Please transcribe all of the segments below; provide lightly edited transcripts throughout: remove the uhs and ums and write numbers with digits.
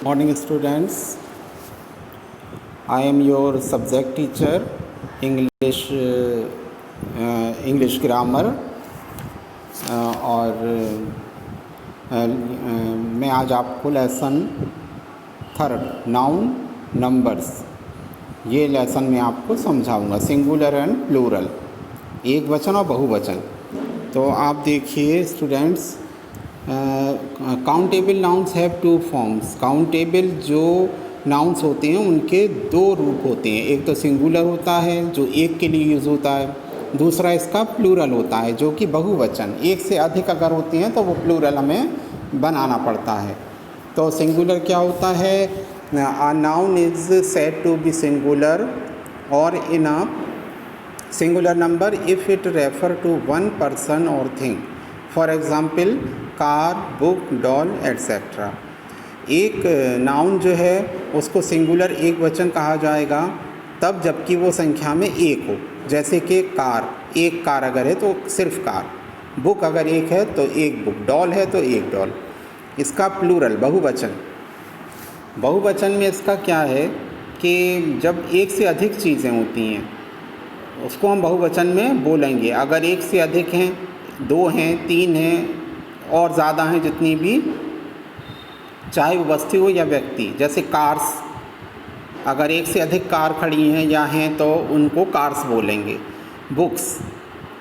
Morning students, I am your subject teacher English grammar और मैं आज आपको लेसन थर्ड नाउन नंबर्स ये लेसन मैं आपको समझाऊंगा। सिंगुलर एंड प्लूरल, एक वचन और बहुवचन। तो आप देखिए students, countable nouns have two forms. Countable जो नाउन्स होते हैं उनके दो रूप होते हैं। एक तो सिंगुलर होता है जो एक के लिए यूज़ होता है, दूसरा इसका प्लूरल होता है जो कि बहुवचन। एक से अधिक अगर होती हैं तो वो प्लूरल हमें बनाना पड़ता है। तो सिंगुलर क्या होता है? A noun is said to be singular or in a singular number if it refer to one person or thing. For example car, book, doll etcetera. एक नाउन जो है उसको सिंगुलर एक वचन कहा जाएगा तब जबकि वो संख्या में एक हो। जैसे कि कार, एक कार अगर है तो सिर्फ कार, बुक अगर एक है तो एक बुक, डॉल है तो एक डॉल। इसका प्लूरल बहुवचन, बहुवचन में इसका क्या है कि जब एक से अधिक चीज़ें होती हैं उसको हम बहुवचन में बोलेंगे। अगर एक से अधिक हैं, दो हैं, तीन हैं और ज़्यादा हैं, जितनी भी, चाहे वो वस्तु हो या व्यक्ति। जैसे कार्स, अगर एक से अधिक कार खड़ी हैं या हैं तो उनको कार्स बोलेंगे। बुक्स,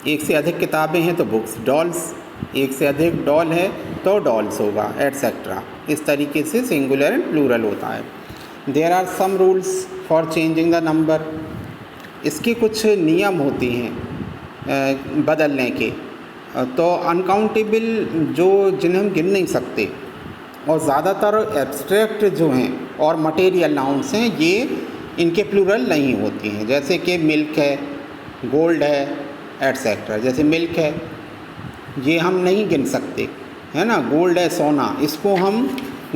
एक से अधिक किताबें हैं तो बुक्स। डॉल्स, एक से अधिक डॉल है तो डॉल्स होगा, एट्सेट्रा। इस तरीके से सिंगुलर एंड प्लूरल होता है। There are some rules for changing the number. इसके कुछ नियम होते हैं बदलने के। तो अनकाउंटेबल जो जिन्हें हम गिन नहीं सकते और ज़्यादातर एब्स्ट्रैक्ट जो हैं और मटेरियल नाउन्स हैं ये इनके प्लूरल नहीं होती हैं। जैसे कि मिल्क है, गोल्ड है, एट्सेट्रा। जैसे मिल्क है ये हम नहीं गिन सकते, है ना। गोल्ड है सोना, इसको हम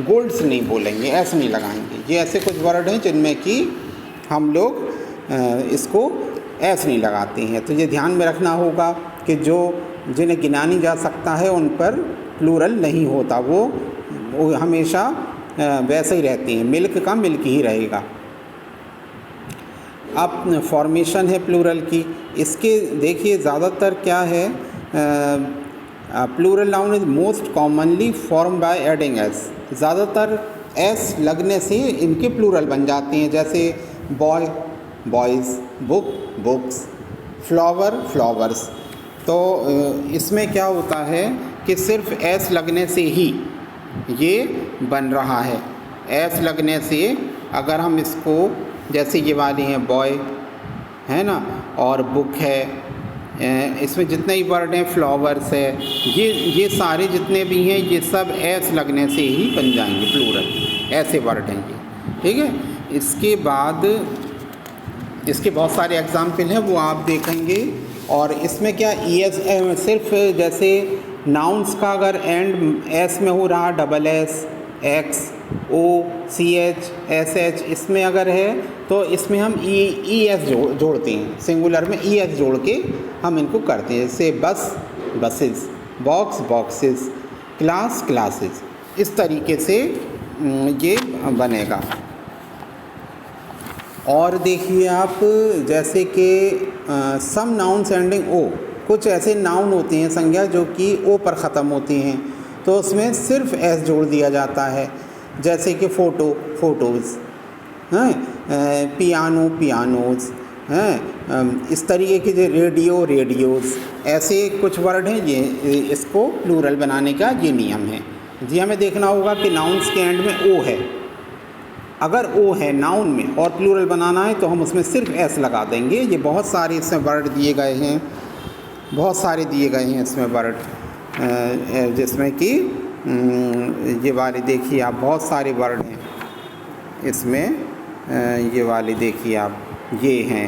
गोल्ड्स नहीं बोलेंगे, ऐसे नहीं लगाएंगे। ये ऐसे कुछ वर्ड हैं जिनमें कि हम लोग इसको ऐसे नहीं लगाते हैं। तो ये ध्यान में रखना होगा कि जो जिन्हें गिना नहीं जा सकता है उन पर प्लूरल नहीं होता, वो हमेशा वैसे ही रहती हैं। मिल्क का मिल्क ही रहेगा। अब फॉर्मेशन है प्लूरल की, इसके देखिए ज़्यादातर क्या है, plural noun is most commonly form by adding S. ज़्यादातर एस लगने से इनके प्लूरल बन जाते हैं। जैसे boy, boys, book, books, flower, flowers. तो इसमें क्या होता है कि सिर्फ एस लगने से ही ये बन रहा है। एस लगने से अगर हम इसको, जैसे ये वाली हैं बॉय, है ना, और बुक है, इसमें जितने ही वर्ड हैं, फ्लावर्स है, ये सारे जितने भी हैं ये सब एस लगने से ही बन जाएंगे प्लूरल। ऐसे वर्ड हैं ये, ठीक है। इसके बाद इसके बहुत सारे एग्जाम्पल हैं, वो आप देखेंगे। और इसमें क्या एस सिर्फ जैसे नाउन्स का अगर एंड एस में हो रहा, डबल एस, एक्स, ओ, सी एच, एस एच, इसमें अगर है तो इसमें हम ई एस जोड़ते हैं। सिंगुलर में ई एस जोड़ के हम इनको करते हैं। जैसे बस, buses, box, boxes, class, classes. इस तरीके से ये बनेगा। और देखिए आप, जैसे कि सम नाउन्स एंडिंग ओ, कुछ ऐसे नाउन होते हैं संज्ञा जो कि ओ पर ख़त्म होती हैं तो उसमें सिर्फ एस जोड़ दिया जाता है। जैसे कि फ़ोटो, फ़ोटोज़ हैं, पियानो, पियानोज़ हैं। इस तरीके के जो रेडियो, रेडियोज़, ऐसे कुछ वर्ड हैं। ये इसको प्लूरल बनाने का ये नियम है जी। हमें देखना होगा कि नाउन्स के एंड में ओ है। अगर ओ है नाउन में और प्लूरल बनाना है तो हम उसमें सिर्फ एस लगा देंगे। ये बहुत सारे इसमें वर्ड दिए गए हैं, बहुत सारे दिए गए हैं इसमें वर्ड, जिसमें कि ये वाले देखिए आप, बहुत सारे वर्ड हैं इसमें। ये वाले देखिए आप, ये हैं,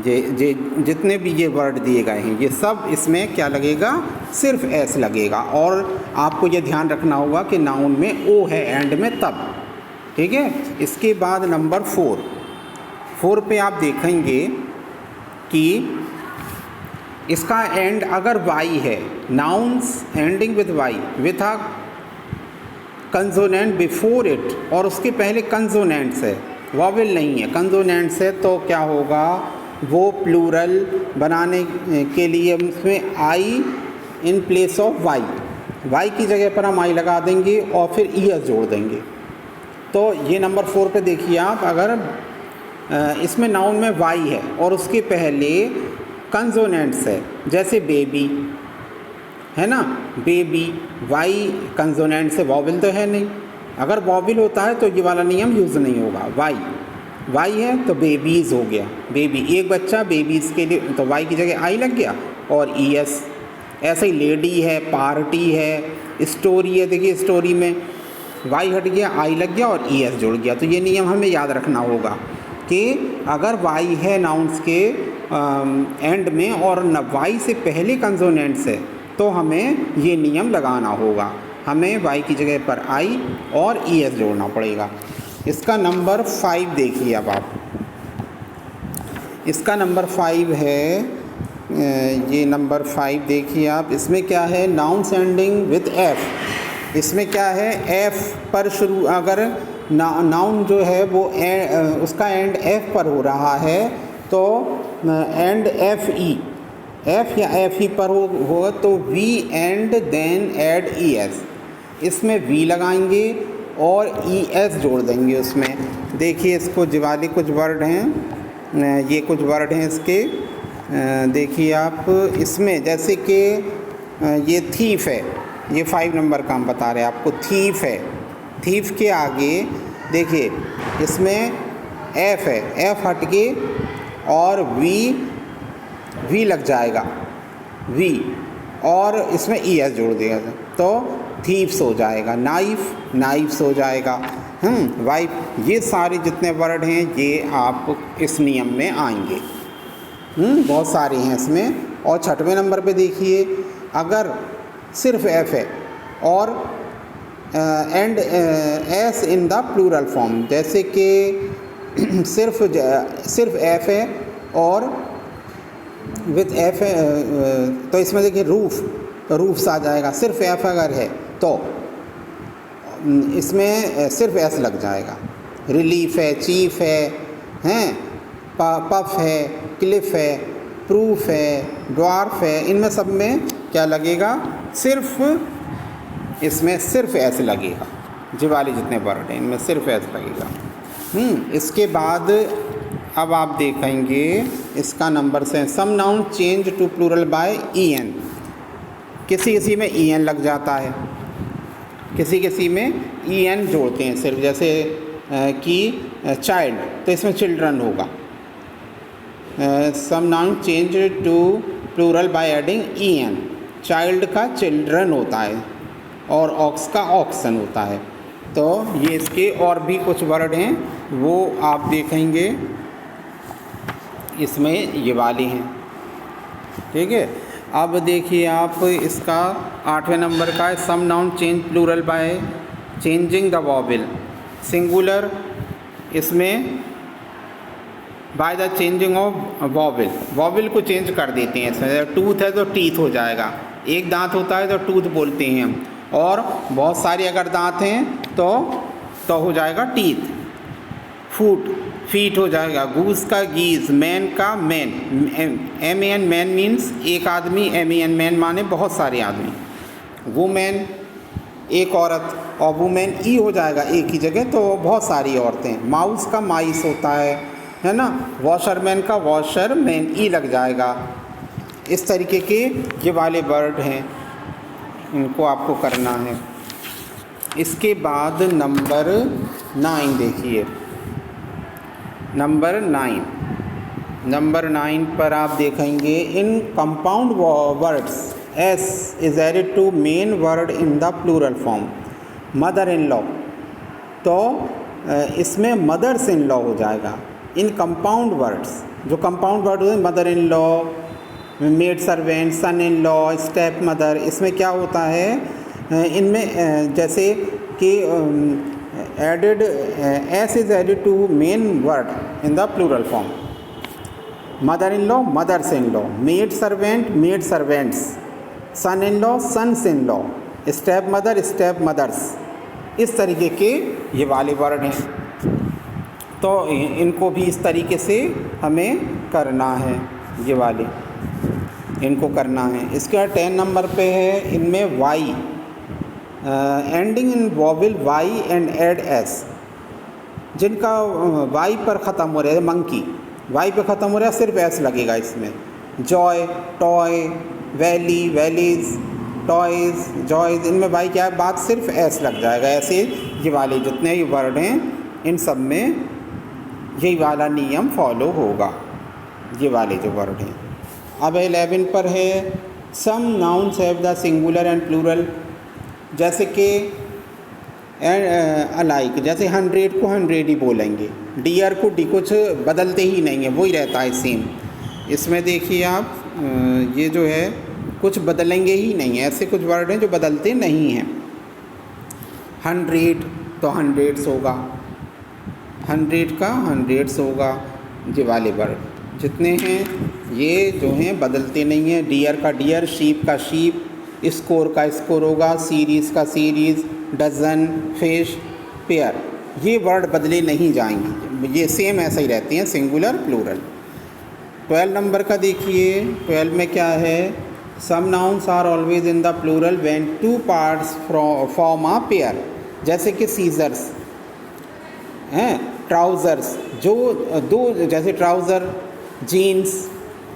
ये जितने भी ये वर्ड दिए गए हैं ये सब इसमें क्या लगेगा, सिर्फ एस लगेगा। और आपको ये ध्यान रखना होगा कि नाउन में ओ है एंड में तब, ठीक है। इसके बाद नंबर 4 पे आप देखेंगे कि इसका एंड अगर वाई है, nouns ending with Y with a consonant before it, और उसके पहले कंसोनेंट्स है, वॉवेल नहीं है, कंसोनेंट्स है, तो क्या होगा, वो प्लूरल बनाने के लिए उसमें I in place of Y, Y की जगह पर हम आई लगा देंगे और फिर ईएस जोड़ देंगे। तो ये नंबर 4 पे देखिए आप, अगर इसमें नाउन में वाई है और उसके पहले कंसोनेंट्स है, जैसे बेबी है ना, बेबी, वाई कंसोनेंट से, वॉवेल तो है नहीं, अगर वॉवेल होता है तो ये वाला नियम यूज़ नहीं होगा। वाई है तो बेबीज़ हो गया, बेबी एक बच्चा, बेबीज़ के लिए तो वाई की जगह आई लग गया और ईएस। ऐसे ही लेडी है, पार्टी है, स्टोरी है, देखिए स्टोरी में वाई हट गया, आई लग गया और ईएस जुड़ गया। तो ये नियम हमें याद रखना होगा कि अगर वाई है नाउन्स के एंड में और वाई से पहले कंसोनेंट्स है तो हमें ये नियम लगाना होगा, हमें वाई की जगह पर आई और ईएस जोड़ना पड़ेगा। इसका नंबर 5 देखिए अब आप, इसका नंबर 5 है, ये नंबर 5 देखिए आप, इसमें क्या है, नाउन्स एंडिंग विद एफ। इसमें क्या है, एफ पर शुरू, अगर नाउन जो है वो उसका एंड एफ पर हो रहा है तो एंड एफ ई, एफ या एफ ई पर होगा तो V and then add E S, इसमें वी लगाएंगे और ई एस जोड़ देंगे उसमें। देखिए इसको जिवाली कुछ वर्ड हैं, ये कुछ वर्ड हैं इसके, देखिए आप इसमें, जैसे कि ये थीफ है, ये 5 नंबर का हम बता रहे हैं आपको, थीफ है, थीफ के आगे देखिए इसमें एफ है, एफ हट के और वी लग जाएगा, वी, और इसमें ई एस जोड़ दिया तो थीफ्स हो जाएगा, नाइफ्स हो जाएगा, वाइफ। ये सारे जितने वर्ड हैं ये आप इस नियम में आएंगे, बहुत सारे हैं इसमें। और 6वें नंबर पे देखिए, अगर सिर्फ एफ है और end S in the plural form, जैसे कि सिर्फ एफ है और विथ एफ है, तो इसमें देखिए रूफ्स आ जाएगा, सिर्फ एफ अगर है तो इसमें सिर्फ एस लग जाएगा। रिलीफ है, चीफ है, पफ है, क्लिफ है, प्रूफ है, ड्वार्फ है, इनमें सब में क्या लगेगा, सिर्फ इसमें सिर्फ एस लगेगा। जिवाली जितने वर्ड हैं इनमें सिर्फ एस लगेगा। इसके बाद अब आप देखेंगे इसका नंबर से, some noun change to plural by E N, किसी किसी में ई एन लग जाता है, किसी किसी में ई एन जोड़ते हैं सिर्फ, जैसे कि चाइल्ड तो इसमें चिल्ड्रन होगा। Some noun change to plural by adding E N, child का चिल्ड्रन होता है और ऑक्स का ऑक्सन होता है। तो ये इसके और भी कुछ वर्ड हैं वो आप देखेंगे, इसमें ये वाले हैं, ठीक है। अब देखिए आप इसका 8वें नंबर का है, some noun change plural by changing the vowel, singular इसमें by the changing of vowel, vowel को चेंज कर देते हैं। इसमें टूथ है तो टीथ हो जाएगा, एक दांत होता है तो टूथ बोलते हैं हम, और बहुत सारे अगर दांत हैं तो हो जाएगा टीथ। फीट हो जाएगा, गूस का गीज, मैन का men, M A N man means एक आदमी, एम ए एन मैन माने बहुत सारे आदमी, वुमेन एक औरत, और वुमेन ई हो जाएगा एक ही जगह तो बहुत सारी औरतें। माउस का माइस होता है ना, वॉशरमैन का वॉशर मैन ई लग जाएगा। इस तरीके के ये वाले वर्ड हैं, इनको आपको करना है। इसके बाद नंबर 9 देखिए, नंबर 9 पर आप देखेंगे, in compound words S is added to main word in the plural form, mother in law, तो इसमें मदर्स इन लॉ हो जाएगा। इन कंपाउंड वर्ड्स, जो कंपाउंड वर्ड होते हैं, mother in law, maid servant, son in law, step mother, इसमें क्या होता है, इनमें जैसे कि added S is added to main word in the plural form, mother in law, mothers in law, maid servant, maid servants, son in law, sons in law, step mother, stepmothers, इस तरीके के ये वाले word हैं। तो इनको भी इस तरीके से हमें करना है, ये वाले इनको करना है। इसके बाद 10 नंबर पे है, इनमें Y ending in vowel Y and add S, जिनका वाई पर ख़त्म हो रहा है, मंकी वाई पर ख़त्म हो रहा है, सिर्फ एस लगेगा इसमें। Joy, toy, valley, valleys, toys, joys, इनमें वाई क्या है, बात सिर्फ एस लग जाएगा। ऐसे ये वाले जितने ये वर्ड हैं इन सब में यही वाला नियम फॉलो होगा, ये वाले जो वर्ड हैं। अब 11 पर है, some nouns have the singular and plural, जैसे कि अलाइक, जैसे 100 को 100 ही बोलेंगे, डियर को डी, कुछ बदलते ही नहीं है, वही रहता है सेम। इसमें देखिए आप ये जो है कुछ बदलेंगे ही नहीं है, ऐसे कुछ वर्ड हैं जो बदलते नहीं हैं। 100 तो 100 होगा, 100 का 100 होगा, ये वाले वर्ड जितने हैं ये जो हैं बदलते नहीं हैं। डियर का डियर, शीप का शीप, स्कोर का स्कोर होगा, सीरीज़ का सीरीज़, डजन, फिश, पेयर, ये वर्ड बदले नहीं जाएंगे, ये सेम ऐसा ही रहते हैं, सिंगुलर प्लूरल। 12 नंबर का देखिए, 12 में क्या है, some nouns are always in the plural when 2 parts form a pair, जैसे कि सीजर्स हैं, ट्राउज़र्स, जो दो, जैसे ट्राउज़र, जीन्स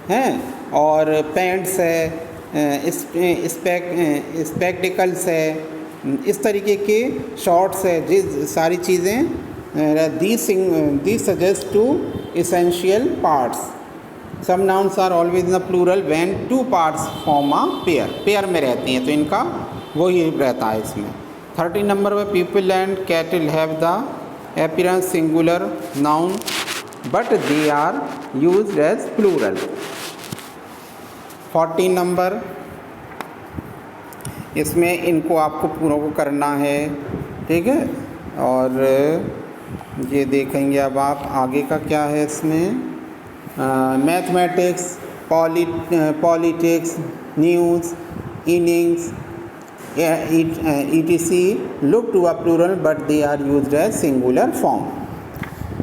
हैं, और पैंट्स है, स्पेक्टिकल्स है, इस तरीके के शॉर्ट्स है, जिस सारी चीज़ें the suggest two essential parts. Some nouns are always in the plural when 2 parts form a pair, pair में रहती हैं, तो इनका वही रहता है इसमें। 13 नंबर में people and cattle have the appearance singular noun but they are used as plural। 14 number, इसमें इनको आपको पूरों को करना है, ठीक है। और ये देखेंगे अब आप आगे का क्या है इसमें, mathematics, politics, news, innings, etc look to a plural but they are used as singular form,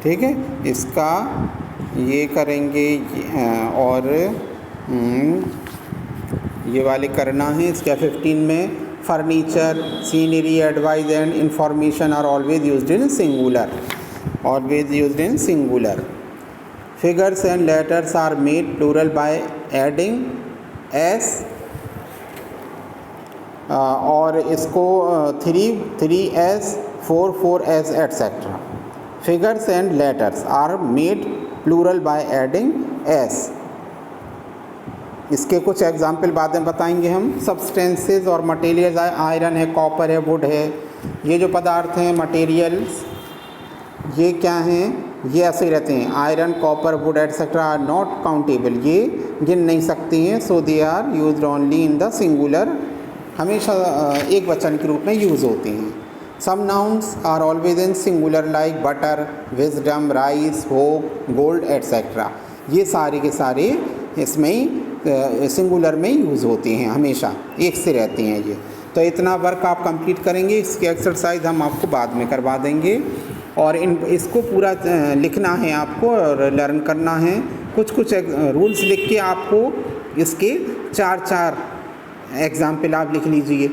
ठीक है। इसका ये करेंगे और ये वाले करना है। इसका 15 में furniture, scenery, advice and information are always used in singular, always used in singular. Figures and letters are made plural by adding S, और इसको 3s, 4s etcetera. Figures and letters are made plural by adding s। इसके कुछ example बाद में बताएंगे हम। Substances और materials, iron है, कॉपर है, वुड है, ये जो पदार्थ हैं मटेरियल्स, ये क्या हैं, ये ऐसे ही रहते हैं। Iron, copper, wood etcetera are not countable, ये गिन नहीं सकती हैं, so they are used only in the singular, हमेशा एक वचन के रूप में यूज़ होती हैं। Some nouns are always in singular like butter, wisdom, rice, hope, gold etcetera, ये सारे के सारे इसमें ही सिंगुलर में यूज़ होती हैं, हमेशा एक से रहती हैं ये। तो इतना वर्क आप कंप्लीट करेंगे, इसकी एक्सरसाइज हम आपको बाद में करवा देंगे, और इसको पूरा लिखना है आपको और लर्न करना है। कुछ रूल्स लिख के आपको इसके 4 एग्ज़ाम्पल आप लिख लीजिए,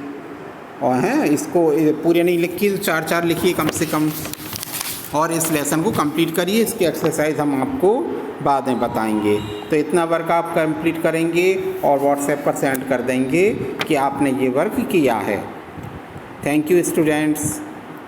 और हैं इसको पूरे नहीं लिखिए, 4 लिखिए कम से कम, और इस लेसन को कंप्लीट करिए। इसकी एक्सरसाइज हम आपको बाद में बताएंगे। तो इतना वर्क आप कंप्लीट करेंगे और व्हाट्सएप पर सेंड कर देंगे कि आपने ये वर्क किया है। Thank you students.